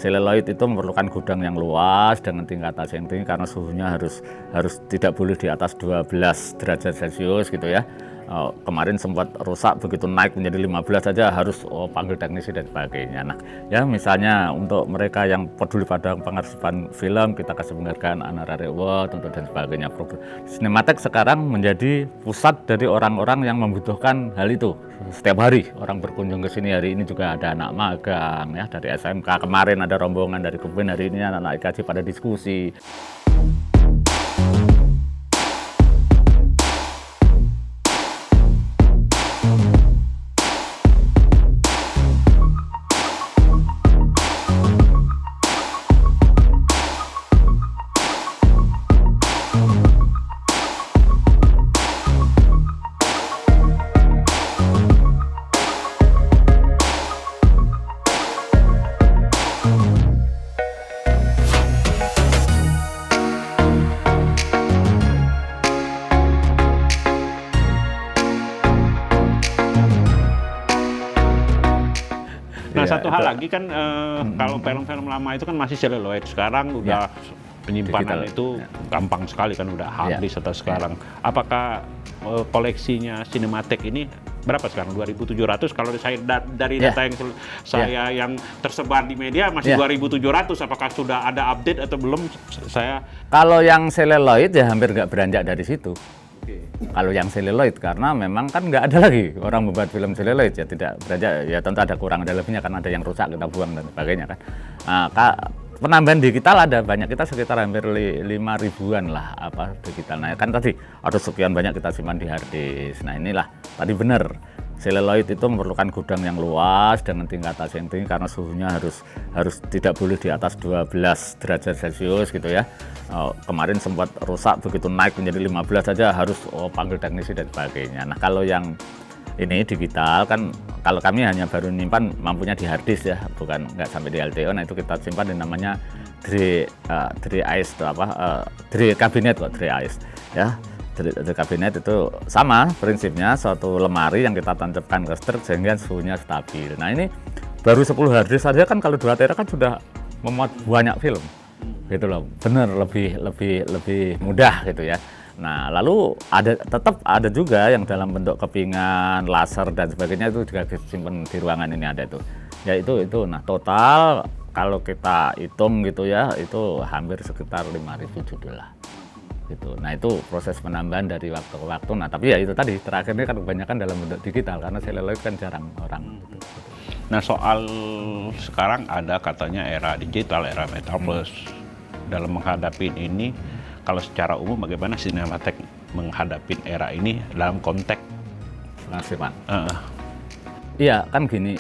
seluloid itu memerlukan gudang yang luas dengan tingkat AC yang tinggi karena suhunya harus tidak boleh di atas 12 derajat Celcius gitu ya. Kemarin sempat rusak, begitu naik menjadi 15 saja harus panggil teknisi dan sebagainya. Nah, ya misalnya untuk mereka yang peduli pada pengarsipan film, kita kasih penghargaan honorary award untuk dan sebagainya. Cinematheque sekarang menjadi pusat dari orang-orang yang membutuhkan hal itu. Setiap hari orang berkunjung ke sini. Hari ini juga ada anak magang ya dari SMK. Kemarin ada rombongan dari Kebun, hari ini anak IKJ pada diskusi. Nah, satu hal lagi kan kalau film-film lama itu kan masih seluloid, sekarang udah penyimpanan digital. itu gampang sekali kan, udah hard disk atau sekarang. Apakah koleksinya Cinematheque ini berapa sekarang? 2.700 kalau saya dari data yang saya yang tersebar di media masih 2.700. Apakah sudah ada update atau belum? Kalau yang seluloid ya hampir nggak beranjak dari situ. Kalau yang seluloid karena memang kan nggak ada lagi orang membuat film seluloid ya, tidak beranjak ya, tentu ada kurang ada lebihnya karena ada yang rusak kita buang dan sebagainya kan. Penambahan digital ada banyak, kita sekitar hampir 5.000-an lah digital. Nah kan tadi ada sekian banyak kita simpan di hard disk. Nah inilah tadi benar, seluloid itu memerlukan gudang yang luas dengan tingkat AC yang tinggi karena suhunya harus tidak boleh di atas 12 derajat Celcius gitu ya. Kemarin sempat rusak, begitu naik menjadi 15 saja harus panggil teknisi dan sebagainya. Nah kalau yang ini digital kan, kalau kami hanya baru nyimpan mampunya di hard disk ya, bukan nggak sampai di LTO. Nah itu kita simpan di namanya dry ice dry cabinet kok, dry ice ya. Dry cabinet itu sama prinsipnya, suatu lemari yang kita tancapkan ke strip sehingga suhunya stabil. Nah ini baru 10 hard disk saja kan, kalau 2 tera kan sudah memuat banyak film gitu loh, bener lebih mudah gitu ya. Nah lalu tetap ada juga yang dalam bentuk kepingan, laser dan sebagainya, itu juga disimpan di ruangan ini ada itu. Ya itu. Nah total kalau kita hitung gitu ya, itu hampir sekitar 5.000 judul lah. Gitu. Nah itu proses penambahan dari waktu ke waktu. Nah tapi ya itu tadi terakhirnya kan kebanyakan dalam bentuk digital karena seluloid kan jarang orang. Gitu. Nah soal sekarang ada katanya era digital, era metaverse. Dalam menghadapi ini, kalau secara umum bagaimana Cinematheque menghadapi era ini dalam konteks pengarsipan? Iya kan gini,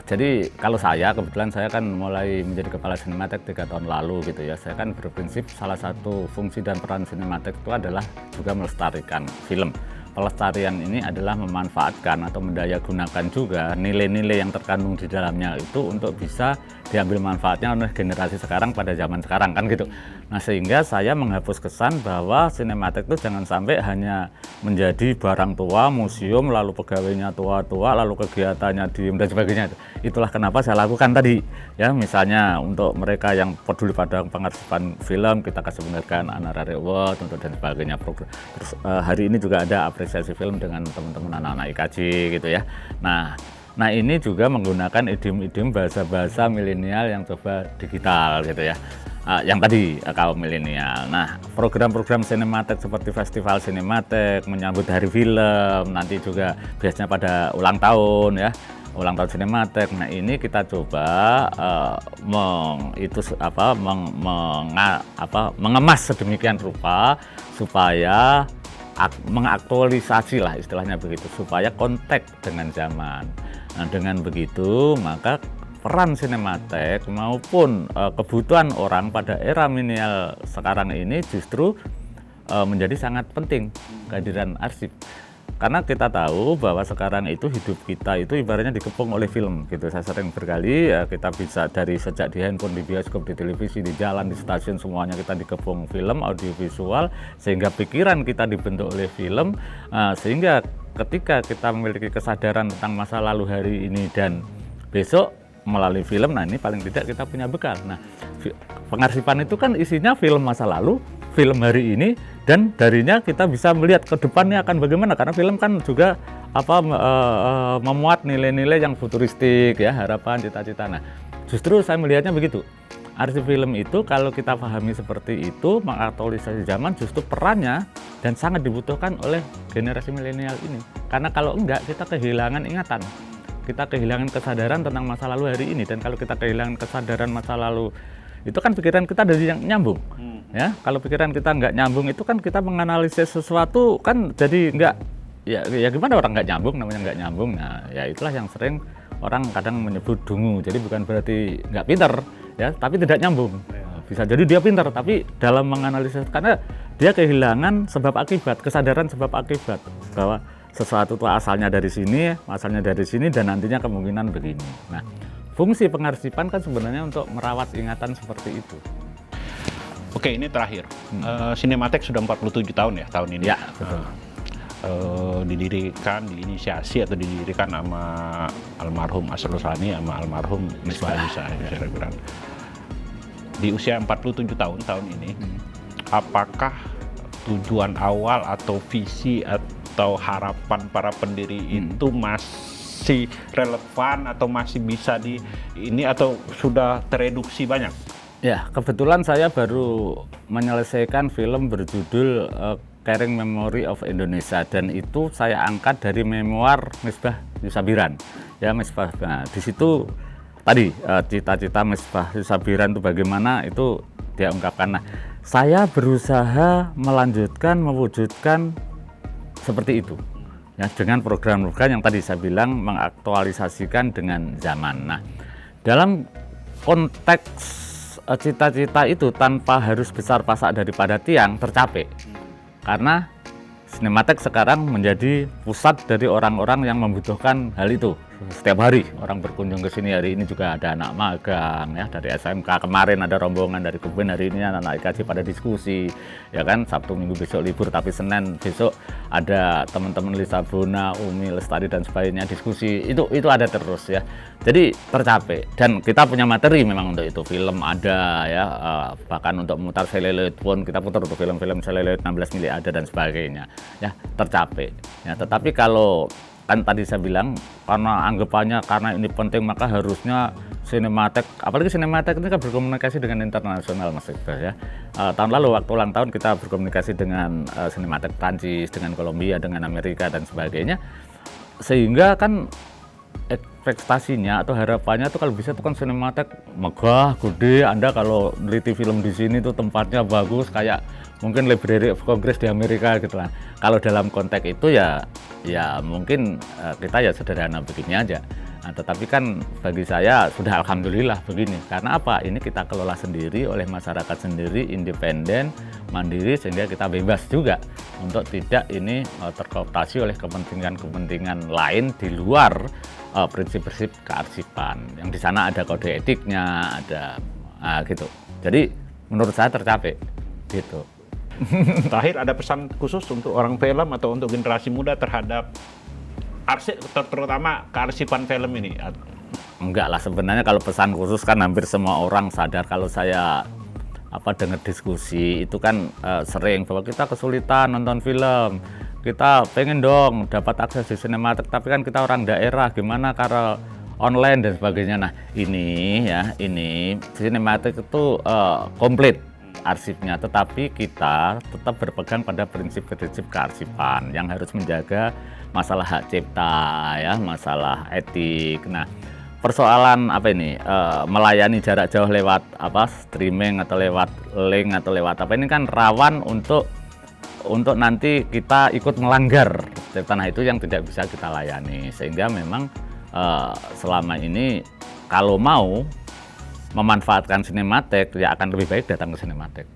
jadi kalau kebetulan saya kan mulai menjadi kepala Cinematheque 3 tahun lalu gitu ya. Saya kan berprinsip salah satu fungsi dan peran Cinematheque itu adalah juga melestarikan film. Pelestarian ini adalah memanfaatkan atau mendayagunakan juga nilai-nilai yang terkandung di dalamnya itu untuk bisa diambil manfaatnya oleh generasi sekarang pada zaman sekarang kan gitu. Nah sehingga saya menghapus kesan bahwa Cinematheque itu jangan sampai hanya menjadi barang tua, museum, lalu pegawainya tua-tua, lalu kegiatannya diem dan sebagainya. Itulah kenapa saya lakukan tadi ya, misalnya untuk mereka yang peduli pada pengarsipan film, kita kasih penghargaan honorary award untuk dan sebagainya. Terus hari ini juga ada apresiasi film dengan teman-teman anak-anak IKJ gitu ya. Nah ini juga menggunakan idiom-idiom bahasa-bahasa milenial yang coba digital gitu ya. Yang tadi kaum milenial. Nah program-program Cinematheque seperti festival Cinematheque, menyambut hari film, nanti juga biasanya pada ulang tahun ya, ulang tahun Cinematheque. Nah ini kita coba mengemas sedemikian rupa supaya mengaktualisasi lah istilahnya begitu, supaya kontak dengan zaman. Nah dengan begitu maka peran Cinematheque maupun kebutuhan orang pada era milenial sekarang ini justru menjadi sangat penting kehadiran arsip. Karena kita tahu bahwa sekarang itu hidup kita itu ibaratnya dikepung oleh film gitu. Saya sering berkali kita bisa dari sejak di handphone, di bioskop, di televisi, di jalan, di stasiun, semuanya kita dikepung film, audiovisual, sehingga pikiran kita dibentuk oleh film, sehingga ketika kita memiliki kesadaran tentang masa lalu hari ini dan besok, melalui film. Nah ini paling tidak kita punya bekal. Nah pengarsipan itu kan isinya film masa lalu, film hari ini, dan darinya kita bisa melihat ke depannya akan bagaimana, karena film kan juga memuat nilai-nilai yang futuristik ya, harapan, cita-cita. Nah justru saya melihatnya begitu. Arsip film itu kalau kita pahami seperti itu, mengaktualisasi zaman, justru perannya dan sangat dibutuhkan oleh generasi milenial ini. Karena kalau enggak, kita kehilangan ingatan, kita kehilangan kesadaran tentang masa lalu hari ini. Dan kalau kita kehilangan kesadaran masa lalu, itu kan pikiran kita dari yang nyambung. Ya, kalau pikiran kita nggak nyambung, itu kan kita menganalisis sesuatu kan jadi nggak, ya gimana orang nggak nyambung, namanya nggak nyambung. Nah ya itulah yang sering orang kadang menyebut dungu. Jadi bukan berarti nggak pinter, ya, tapi tidak nyambung. Bisa jadi dia pintar, tapi dalam menganalisis, karena dia kehilangan sebab akibat, kesadaran sebab akibat, bahwa sesuatu itu asalnya dari sini, dan nantinya kemungkinan begini. Nah, fungsi pengarsipan kan sebenarnya untuk merawat ingatan seperti itu. Oke, ini terakhir. Cinematheque sudah 47 tahun ya tahun ini. Ya, betul. Diinisiasi atau didirikan sama almarhum Asrul Sani sama almarhum Misbah Yusa. Di usia 47 tahun ini, apakah tujuan awal atau visi atau harapan para pendiri itu masih relevan atau masih bisa atau sudah tereduksi banyak? Ya, kebetulan saya baru menyelesaikan film berjudul Caring Memory of Indonesia, dan itu saya angkat dari memoir Misbah Yusabiran. Ya, Misbah. Nah, di situ tadi cita-cita Misbah Yusabiran itu bagaimana itu dia ungkapkan. Nah, saya berusaha mewujudkan seperti itu. Ya, dengan program-program yang tadi saya bilang mengaktualisasikan dengan zaman. Nah, dalam konteks cita-cita itu tanpa harus besar pasak daripada tiang tercapai. Karena Cinematheque sekarang menjadi pusat dari orang-orang yang membutuhkan hal itu. Setiap hari orang berkunjung ke sini. Hari ini juga ada anak magang ya dari SMK. Kemarin ada rombongan dari Kebun, hari ini anak IKJ pada diskusi. Ya kan, Sabtu Minggu besok libur, tapi Senin besok ada teman-teman Lisabona, Umi, Lestari dan sebagainya diskusi. Itu ada terus ya. Jadi tercapai, dan kita punya materi memang untuk itu. Film ada ya, bahkan untuk memutar seleloid pun kita putar untuk film-film seleloid 16 mili ada dan sebagainya. Ya, tercapai. Ya, tetapi kalau kan tadi saya bilang karena anggapannya karena ini penting maka harusnya Cinematheque, apalagi Cinematheque ini kan berkomunikasi dengan internasional, Mas Iqbal ya. Tahun lalu waktu ulang tahun kita berkomunikasi dengan Cinematheque Prancis, dengan Kolombia, dengan Amerika dan sebagainya, sehingga kan ekspektasinya atau harapannya tuh kalau bisa tuh kan Cinematheque megah, gede. Anda kalau neliti film di sini tuh tempatnya bagus kayak mungkin Library of Congress di Amerika gitu lah. Kalau dalam konteks itu ya mungkin kita ya sederhana begini aja. Nah, tetapi kan bagi saya sudah alhamdulillah begini. Karena apa? Ini kita kelola sendiri oleh masyarakat sendiri, independen, mandiri, sehingga kita bebas juga untuk tidak ini terkooptasi oleh kepentingan-kepentingan lain di luar prinsip-prinsip kearsipan. Yang di sana ada kode etiknya, ada gitu. Jadi menurut saya tercapai gitu. Terakhir, ada pesan khusus untuk orang film atau untuk generasi muda terhadap arsip, terutama kearsipan film ini? Enggak lah, sebenarnya kalau pesan khusus kan hampir semua orang sadar. Kalau saya dengar diskusi itu kan sering bahwa kita kesulitan nonton film, kita pengen dong dapat akses di Cinematheque, tapi kan kita orang daerah, gimana karena online dan sebagainya. Nah ini Cinematheque itu komplit arsipnya, tetapi kita tetap berpegang pada prinsip-prinsip kearsipan yang harus menjaga masalah hak cipta ya, masalah etik. Nah, persoalan melayani jarak jauh lewat streaming atau lewat link atau lewat ini kan rawan untuk nanti kita ikut melanggar cipta. Nah, itu yang tidak bisa kita layani, sehingga memang selama ini kalau mau memanfaatkan Cinematheque ya akan lebih baik datang ke Cinematheque.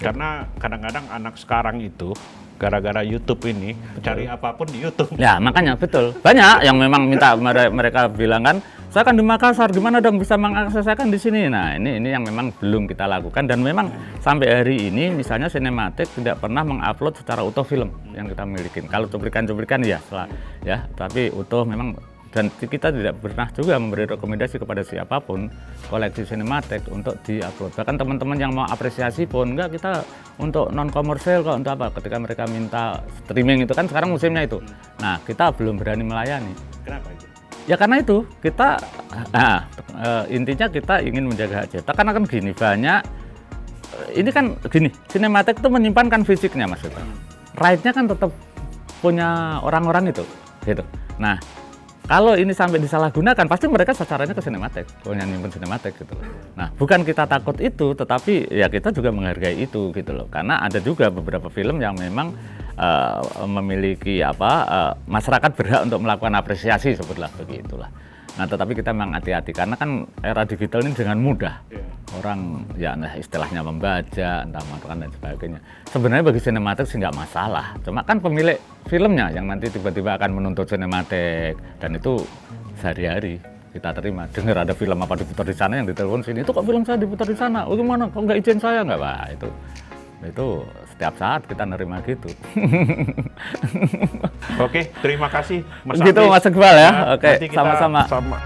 Karena kadang-kadang anak sekarang itu gara-gara YouTube ini cari apapun di YouTube. Ya makanya betul, banyak yang memang minta mereka bilang kan, saya kan di Makassar, gimana dong bisa mengakses saya kan di sini. Nah ini yang memang belum kita lakukan, dan memang sampai hari ini misalnya Cinematheque tidak pernah mengupload secara utuh film yang kita miliki. Kalau cuplikan ya, tapi utuh memang dan kita tidak pernah juga memberi rekomendasi kepada siapapun koleksi sinematek untuk diupload. Bahkan teman-teman yang mau apresiasi pun enggak, kita untuk non komersial kok, untuk apa? Ketika mereka minta streaming itu kan sekarang musimnya itu. Nah, kita belum berani melayani. Kenapa itu? Ya karena itu kita intinya kita ingin menjaga hak cipta, karena kan gini, banyak ini kan gini, sinematek itu menyimpan fisiknya Mas Vito. Right-nya kan tetap punya orang-orang itu gitu. Nah, kalau ini sampai disalahgunakan, pasti mereka sasarannya ke sinematek, punya nyimpen sinematek gitu loh. Nah, bukan kita takut itu, tetapi ya kita juga menghargai itu gitu loh. Karena ada juga beberapa film yang memang memiliki masyarakat berhak untuk melakukan apresiasi, sebutlah begitulah. Nah, tetapi kita memang hati-hati karena kan era digital ini dengan mudah orang ya istilahnya membaca, entah makan dan sebagainya. Sebenarnya bagi sinematek sih nggak masalah. Cuma kan pemilik filmnya yang nanti tiba-tiba akan menuntut sinematek, dan itu sehari-hari kita terima. Dengar ada film apa diputar di sana, yang ditelepon sini, itu kok film saya diputar di sana? Oh gimana? Kok nggak izin saya? Nggak, Pak. Itu setiap saat kita nerima gitu. Oke, terima kasih Mas Gitu Hafiz. Mas Iqbal ya. Oke, Nanti kita sama-sama.